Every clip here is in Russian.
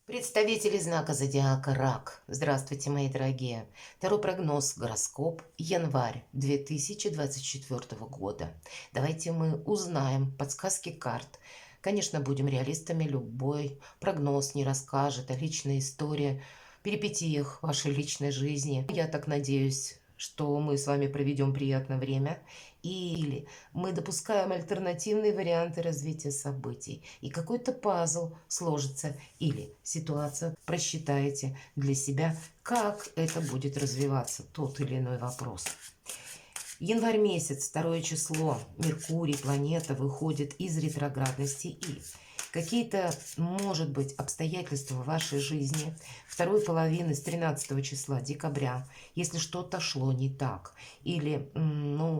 Представители знака зодиака Рак. Здравствуйте, мои дорогие. Второй прогноз, гороскоп, январь 2024 года. Давайте мы узнаем подсказки карт. Конечно, будем реалистами, любой прогноз не расскажет о личной истории, перипетиях вашей личной жизни. Я так надеюсь, что мы с вами проведем приятное время, или мы допускаем альтернативные варианты развития событий, и какой-то пазл сложится, или ситуация просчитаете для себя, как это будет развиваться, тот или иной вопрос. Январь месяц, второе число, Меркурий, планета, выходит из ретроградности, и какие-то, может быть, обстоятельства в вашей жизни второй половины с 13 числа декабря, если что-то шло не так, или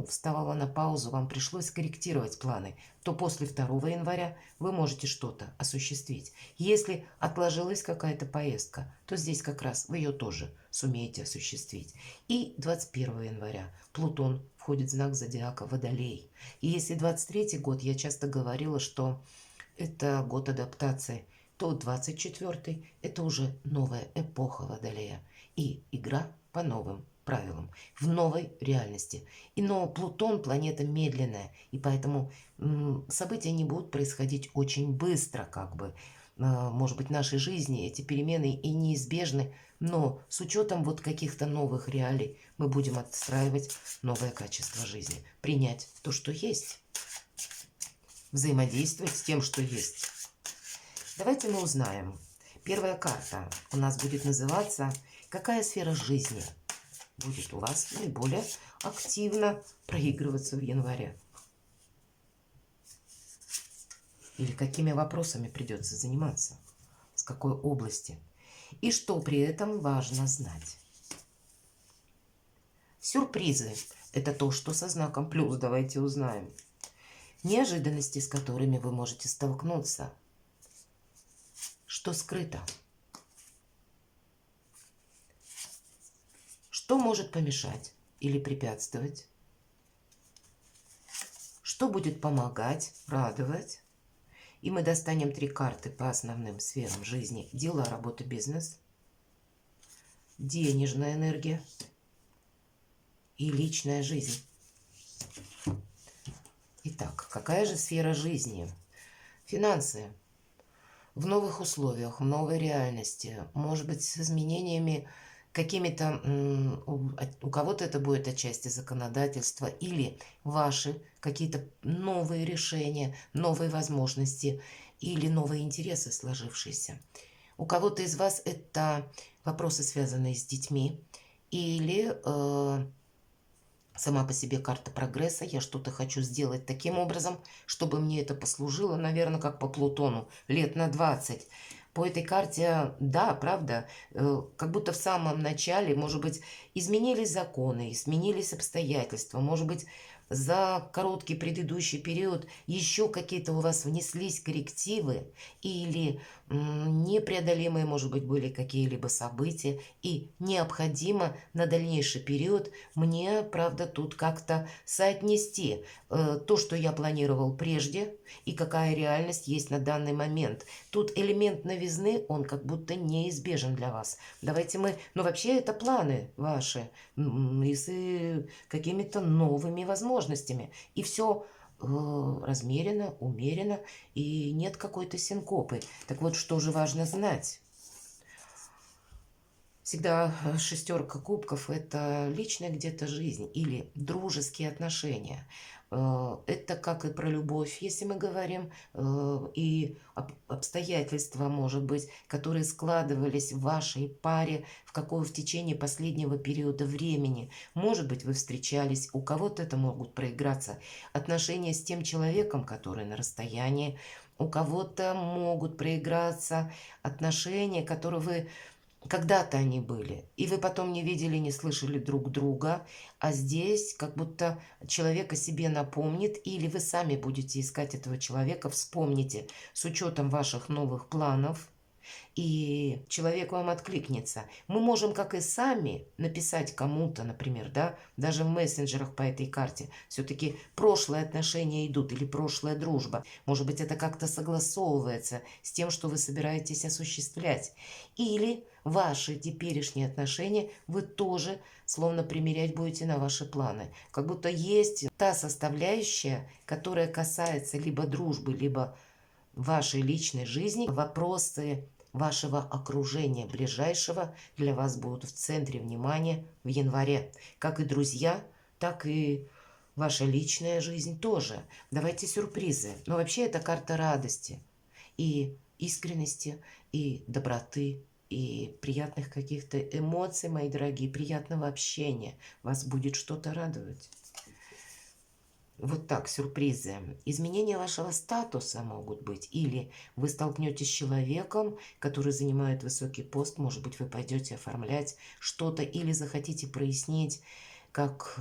вставало на паузу, вам пришлось корректировать планы, то после 2 января вы можете что-то осуществить. Если отложилась какая-то поездка, то здесь как раз вы ее тоже сумеете осуществить. И 21 января Плутон входит в знак зодиака Водолей. И если 23 год, я часто говорила, что это год адаптации, то 24-й это уже новая эпоха Водолея. И игра по новым правилам, в новой реальности. Но Плутон планета медленная, и поэтому события не будут происходить очень быстро, как бы. Может быть, в нашей жизни эти перемены и неизбежны, но с учетом вот каких-то новых реалий мы будем отстраивать новое качество жизни, принять то, что есть, взаимодействовать с тем, что есть. Давайте мы узнаем. Первая карта у нас будет называться «Какая сфера жизни будет у вас наиболее активно проигрываться в январе?» Или какими вопросами придется заниматься, с какой области. И что при этом важно знать. Сюрпризы – это то, что со знаком плюс. Давайте узнаем. Неожиданности, с которыми вы можете столкнуться. Что скрыто? Что может помешать или препятствовать? Что будет помогать, радовать? И мы достанем 3 карты по основным сферам жизни. Дела, работа, бизнес, денежная энергия и личная жизнь. Итак, какая же сфера жизни? Финансы. В новых условиях, в новой реальности, может быть, с изменениями какими-то, у кого-то это будет отчасти законодательства, или ваши какие-то новые решения, новые возможности, или новые интересы сложившиеся. У кого-то из вас это вопросы, связанные с детьми, или сама по себе карта прогресса. Я что-то хочу сделать таким образом, чтобы мне это послужило, наверное, как по Плутону, лет на 20. По этой карте, да, правда, как будто в самом начале, может быть, изменились законы, изменились обстоятельства, может быть, за короткий предыдущий период еще какие-то у вас внеслись коррективы, или непреодолимые, может быть, были какие-либо события, и необходимо на дальнейший период мне, правда, тут как-то соотнести то, что я планировал прежде, и какая реальность есть на данный момент. Тут элемент новизны, он как будто неизбежен для вас. Давайте мы... Но вообще это планы ваши, и с какими-то новыми возможностями. И все размеренно, умеренно, и нет какой-то синкопы. Так вот, что же важно знать? Всегда 6 кубков – это личная где-то жизнь или дружеские отношения. Это как и про любовь, если мы говорим, и обстоятельства, может быть, которые складывались в вашей паре в течение последнего периода времени. Может быть, вы встречались, у кого-то это могут проиграться отношения с тем человеком, который на расстоянии, у кого-то могут проиграться отношения, которые вы... Когда-то они были, и вы потом не видели, не слышали друг друга, а здесь как будто человек о себе напомнит, или вы сами будете искать этого человека, вспомните с учетом ваших новых планов, и человек вам откликнется. Мы можем, как и сами, написать кому-то, например, да, даже в мессенджерах по этой карте. Все-таки прошлые отношения идут или прошлая дружба. Может быть, это как-то согласовывается с тем, что вы собираетесь осуществлять. Или ваши теперешние отношения вы тоже словно примерять будете на ваши планы. Как будто есть та составляющая, которая касается либо дружбы, либо вашей личной жизни. Вопросы вашего окружения ближайшего для вас будут в центре внимания в январе. Как и друзья, так и ваша личная жизнь тоже. Давайте сюрпризы. Но вообще это карта радости и искренности, и доброты, и приятных каких-то эмоций, мои дорогие, приятного общения. Вас будет что-то радовать. Вот так, сюрпризы. Изменения вашего статуса могут быть. Или вы столкнетесь с человеком, который занимает высокий пост. Может быть, вы пойдете оформлять что-то. Или захотите прояснить, как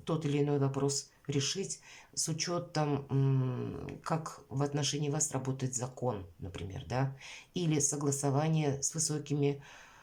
тот или иной вопрос решить с учетом, как в отношении вас работает закон, например, да. Или согласование с высокими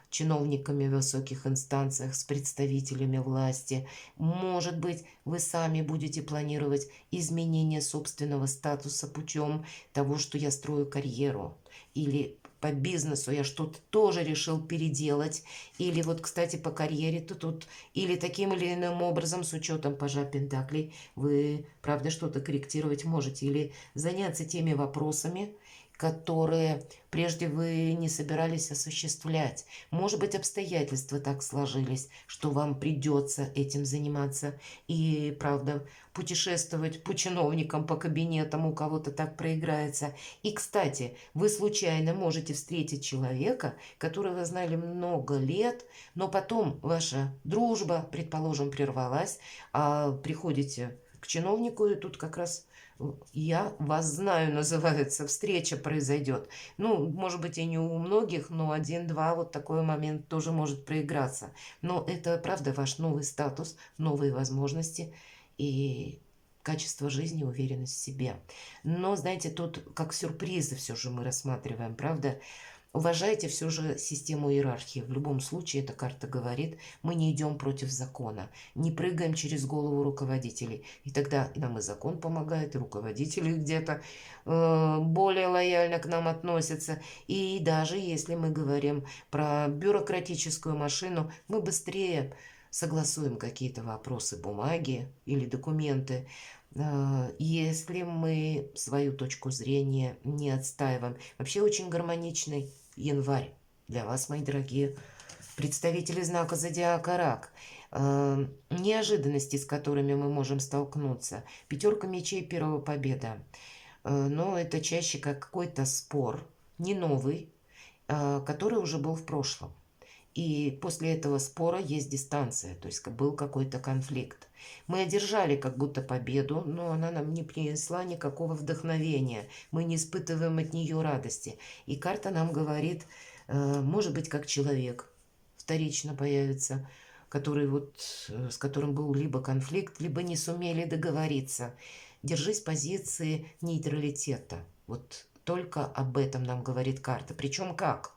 чиновниками в высоких инстанциях, с представителями власти. Может быть, вы сами будете планировать изменение собственного статуса путем того, что я строю карьеру. Или по бизнесу я что-то тоже решил переделать. Или вот, кстати, по карьере-то тут, или таким или иным образом, с учетом пажа Пентаклей, вы, правда, что-то корректировать можете. Или заняться теми вопросами, которые прежде вы не собирались осуществлять. Может быть, обстоятельства так сложились, что вам придется этим заниматься. И, правда, путешествовать по чиновникам, по кабинетам у кого-то так проиграется. И, кстати, вы случайно можете встретить человека, которого вы знали много лет, но потом ваша дружба, предположим, прервалась, а приходите к чиновнику, и тут как раз «я вас знаю» называется, встреча произойдет. Ну, может быть, и не у многих, но один-два вот такой момент тоже может проиграться. Но это, правда, ваш новый статус, новые возможности и качество жизни, уверенность в себе. Но, знаете, тут как сюрпризы все же мы рассматриваем, правда? Уважайте все же систему иерархии. В любом случае, эта карта говорит, мы не идем против закона, не прыгаем через голову руководителей. И тогда нам и закон помогает, и руководители где-то более лояльно к нам относятся. И даже если мы говорим про бюрократическую машину, мы быстрее согласуем какие-то вопросы, бумаги или документы, если мы свою точку зрения не отстаиваем. Вообще очень гармоничный январь для вас, мои дорогие представители знака зодиака Рак. Неожиданности, с которыми мы можем столкнуться. Пятерка мечей, первая победа. Но это чаще как какой-то спор, не новый, который уже был в прошлом. И после этого спора есть дистанция, то есть был какой-то конфликт. Мы одержали как будто победу, но она нам не принесла никакого вдохновения. Мы не испытываем от нее радости. И карта нам говорит, может быть, как человек вторично появится, который вот, с которым был либо конфликт, либо не сумели договориться. Держись позиции нейтралитета. Вот только об этом нам говорит карта. Причем как?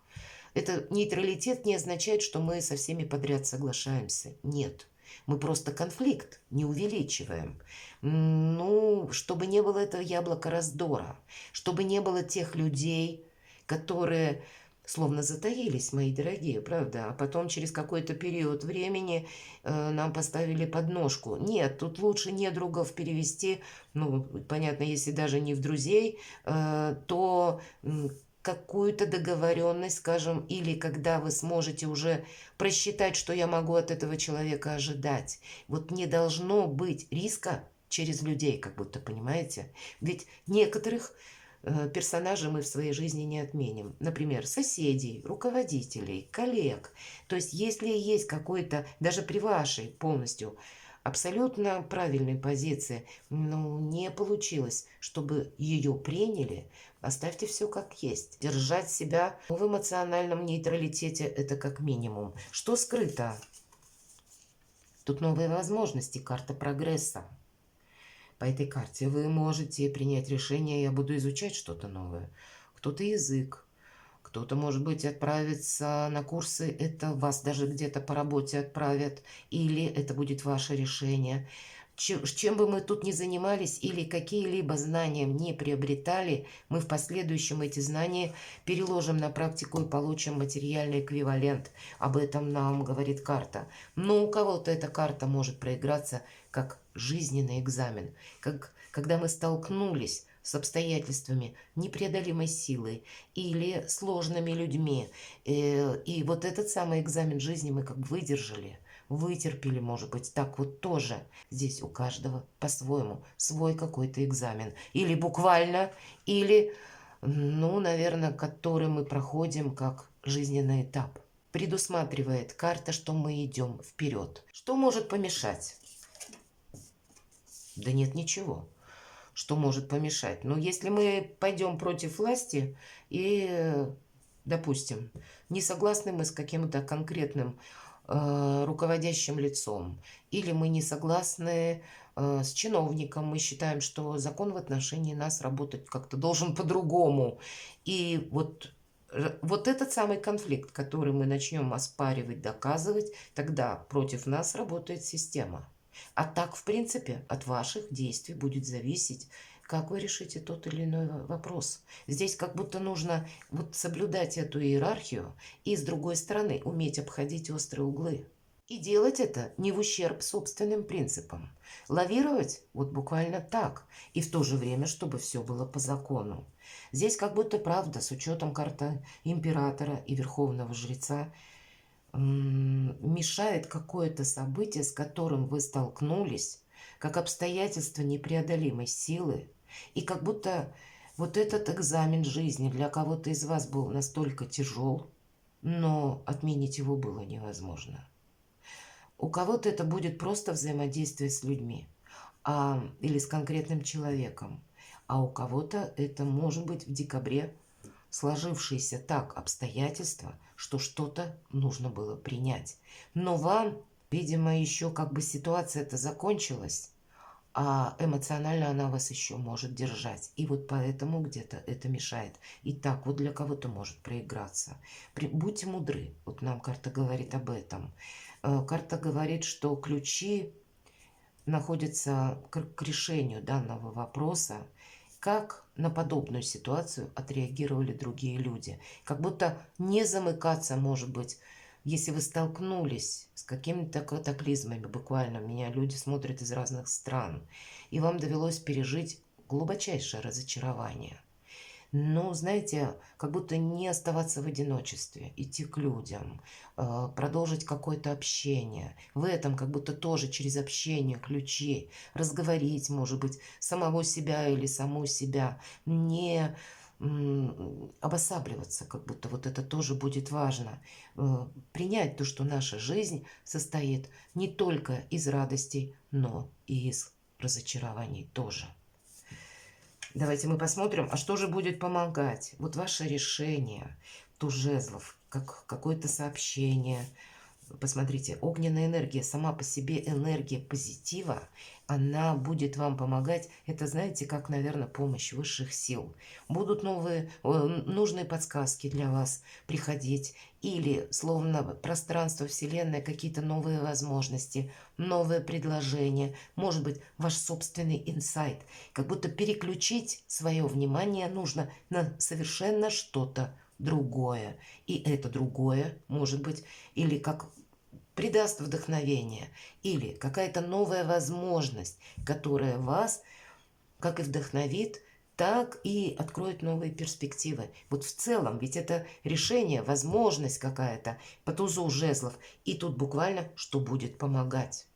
Это нейтралитет не означает, что мы со всеми подряд соглашаемся. Нет. Мы просто конфликт не увеличиваем. Ну, чтобы не было этого яблока раздора. Чтобы не было тех людей, которые словно затаились, мои дорогие, правда? А потом через какой-то период времени нам поставили подножку. Нет, тут лучше недругов перевести. Ну, понятно, если даже не в друзей, то какую-то договоренность, скажем, или когда вы сможете уже просчитать, что я могу от этого человека ожидать. Вот не должно быть риска через людей, как будто, понимаете? Ведь некоторых персонажей мы в своей жизни не отменим. Например, соседей, руководителей, коллег. То есть, если есть какой-то, даже при вашей полностью абсолютно правильной позиции, но не получилось, чтобы ее приняли, оставьте все как есть. Держать себя в эмоциональном нейтралитете – это как минимум. Что скрыто? Тут новые возможности, карта прогресса. По этой карте вы можете принять решение, я буду изучать что-то новое. Кто-то язык, Кто-то, может быть, отправится на курсы, это вас даже где-то по работе отправят, или это будет ваше решение. Чем бы мы тут ни занимались или какие-либо знания не приобретали, мы в последующем эти знания переложим на практику и получим материальный эквивалент. Об этом нам говорит карта. Но у кого-то эта карта может проиграться как жизненный экзамен, когда мы столкнулись с обстоятельствами непреодолимой силы или сложными людьми. И вот этот самый экзамен жизни мы как бы вытерпели, может быть, так вот тоже. Здесь у каждого по-своему свой какой-то экзамен. Или буквально, или, ну, наверное, который мы проходим как жизненный этап. Предусматривает карта, что мы идем вперед. Что может помешать? Да нет ничего, что может помешать. Но если мы пойдем против власти и, допустим, не согласны мы с каким-то конкретным руководящим лицом, или мы не согласны с чиновником, мы считаем, что закон в отношении нас работать как-то должен по-другому. И вот этот самый конфликт, который мы начнем оспаривать, доказывать, тогда против нас работает система. А так, в принципе, от ваших действий будет зависеть, как вы решите тот или иной вопрос. Здесь как будто нужно вот соблюдать эту иерархию и, с другой стороны, уметь обходить острые углы. И делать это не в ущерб собственным принципам. Лавировать вот буквально так. И в то же время, чтобы все было по закону. Здесь как будто правда, с учетом карты императора и верховного жреца, мешает какое-то событие, с которым вы столкнулись, как обстоятельство непреодолимой силы, и как будто вот этот экзамен жизни для кого-то из вас был настолько тяжел, но отменить его было невозможно. У кого-то это будет просто взаимодействие с людьми или с конкретным человеком, а у кого-то это может быть в декабре сложившиеся так обстоятельства, что что-то нужно было принять. Но вам, видимо, еще как бы ситуация-то закончилась, а эмоционально она вас еще может держать. И вот поэтому где-то это мешает. И так вот для кого-то может проиграться. Будьте мудры. Вот нам карта говорит об этом. Карта говорит, что ключи находятся к решению данного вопроса. Как на подобную ситуацию отреагировали другие люди. Как будто не замыкаться, может быть, если вы столкнулись с какими-то катаклизмами, буквально, меня люди смотрят из разных стран, и вам довелось пережить глубочайшее разочарование. Но, знаете, как будто не оставаться в одиночестве, идти к людям, продолжить какое-то общение. В этом как будто тоже через общение ключи, разговорить, может быть, самого себя или саму себя, не обосабливаться, как будто вот это тоже будет важно. Принять то, что наша жизнь состоит не только из радостей, но и из разочарований тоже. Давайте мы посмотрим, а что же будет помогать. Вот ваше решение, туз жезлов, как какое-то сообщение. Посмотрите, огненная энергия, сама по себе энергия позитива, она будет вам помогать. Это, знаете, как, наверное, помощь высших сил. Будут нужные подсказки для вас приходить. Или, словно пространство Вселенной, какие-то новые возможности, новые предложения. Может быть, ваш собственный инсайт. Как будто переключить свое внимание нужно на совершенно что-то другое. И это другое, может быть, или как придаст вдохновение, или какая-то новая возможность, которая вас как и вдохновит, так и откроет новые перспективы. Вот в целом, ведь это решение, возможность какая-то по тузу жезлов. И тут буквально, что будет помогать.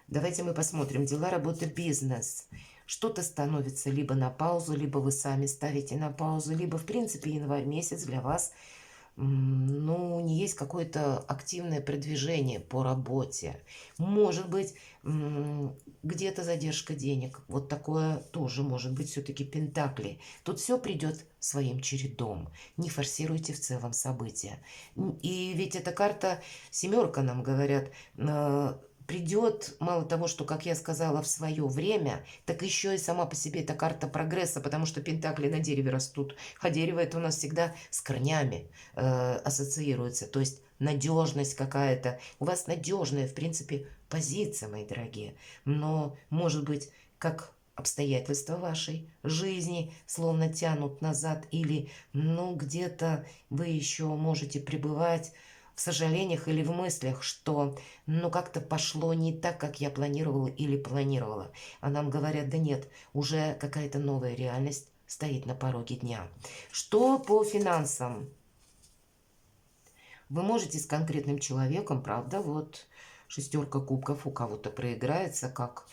Давайте мы посмотрим. Дела, работа, бизнес. Что-то становится либо на паузу, либо вы сами ставите на паузу, либо, в принципе, январь месяц для вас, ну, не есть какое-то активное продвижение по работе. Может быть, где-то задержка денег. Вот такое тоже может быть все-таки пентакли. Тут все придет своим чередом. Не форсируйте в целом события. И ведь эта карта семерка, нам говорят, придет, мало того, что, как я сказала, в свое время, так еще и сама по себе эта карта прогресса, потому что пентакли на дереве растут, а дерево это у нас всегда с корнями ассоциируется, то есть надежность какая-то. У вас надежная, в принципе, позиция, мои дорогие, но, может быть, как обстоятельства вашей жизни словно тянут назад, или, ну, где-то вы еще можете пребывать в сожалениях или в мыслях, что, ну, как-то пошло не так, как я планировала или планировала. А нам говорят, да нет, уже какая-то новая реальность стоит на пороге дня. Что по финансам? Вы можете с конкретным человеком, правда, вот шестерка кубков у кого-то проиграется, как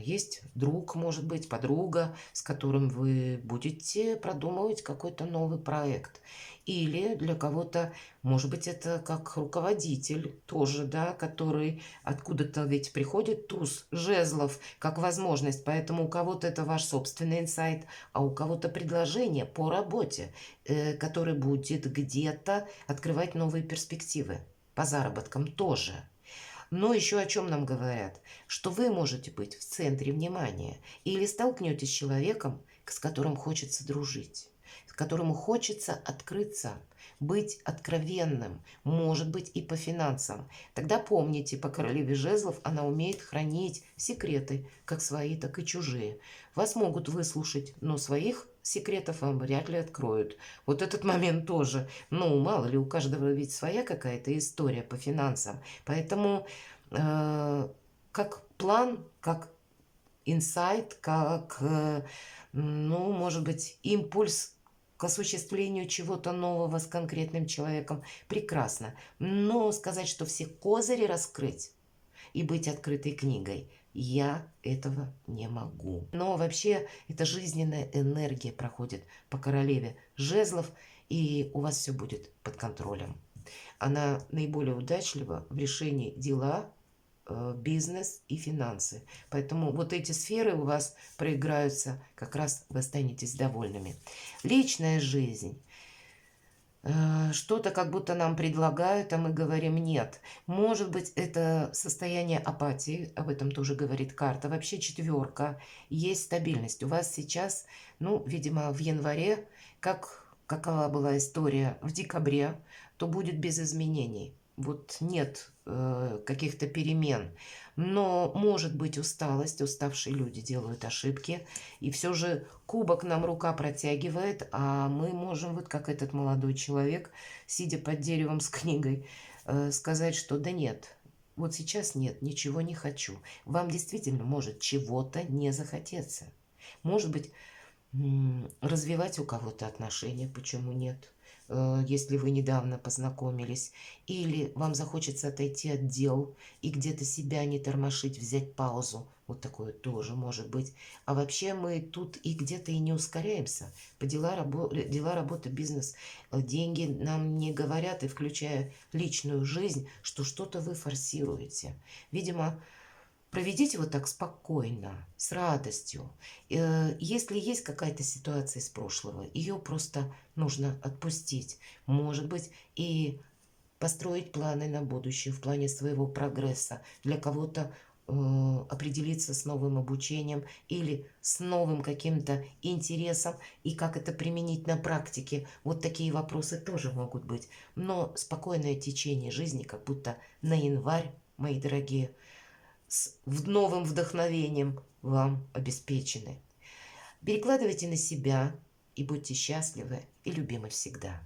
есть друг, может быть, подруга, с которым вы будете продумывать какой-то новый проект. Или для кого-то, может быть, это как руководитель тоже, да, который откуда-то ведь приходит туз жезлов как возможность. Поэтому у кого-то это ваш собственный инсайт, а у кого-то предложение по работе, который будет где-то открывать новые перспективы. По заработкам тоже. Но еще о чем нам говорят? Что вы можете быть в центре внимания или столкнетесь с человеком, с которым хочется дружить, с которому хочется открыться, быть откровенным, может быть и по финансам. Тогда помните, по королеве жезлов она умеет хранить секреты, как свои, так и чужие. Вас могут выслушать, но своих секретов вам вряд ли откроют. Вот этот момент тоже. Ну, мало ли, у каждого ведь своя какая-то история по финансам. Поэтому как план, как инсайт, как, ну, может быть, импульс к осуществлению чего-то нового с конкретным человеком, прекрасно. Но сказать, что все козыри раскрыть и быть открытой книгой, я этого не могу. Но вообще эта жизненная энергия проходит по королеве жезлов, и у вас все будет под контролем. Она наиболее удачлива в решении дела, бизнес и финансы. Поэтому вот эти сферы у вас проиграются, как раз вы останетесь довольными. Личная жизнь. Что-то как будто нам предлагают, а мы говорим нет. Может быть, это состояние апатии, об этом тоже говорит карта. Вообще четверка, есть стабильность. У вас сейчас, ну, видимо, в январе, какова была история в декабре, то будет без изменений. Вот нет каких-то перемен. Но может быть усталость, уставшие люди делают ошибки. И все же кубок нам рука протягивает, а мы можем, вот как этот молодой человек, сидя под деревом с книгой, сказать, что да нет, вот сейчас нет, ничего не хочу. Вам действительно может чего-то не захотеться. Может быть, развивать у кого-то отношения, почему нет? Если вы недавно познакомились, или вам захочется отойти от дел и где-то себя не тормошить, взять паузу. Вот такое тоже может быть. А вообще мы тут и где-то и не ускоряемся. По дела, работа, бизнес, деньги нам не говорят, и включая личную жизнь, что что-то вы форсируете. Видимо, проведите вот так спокойно, с радостью. Если есть какая-то ситуация из прошлого, ее просто нужно отпустить. Может быть, и построить планы на будущее в плане своего прогресса. Для кого-то определиться с новым обучением или с новым каким-то интересом, и как это применить на практике. Вот такие вопросы тоже могут быть. Но спокойное течение жизни, как будто на январь, мои дорогие, с новым вдохновением вам обеспечены. Перекладывайте на себя и будьте счастливы и любимы всегда.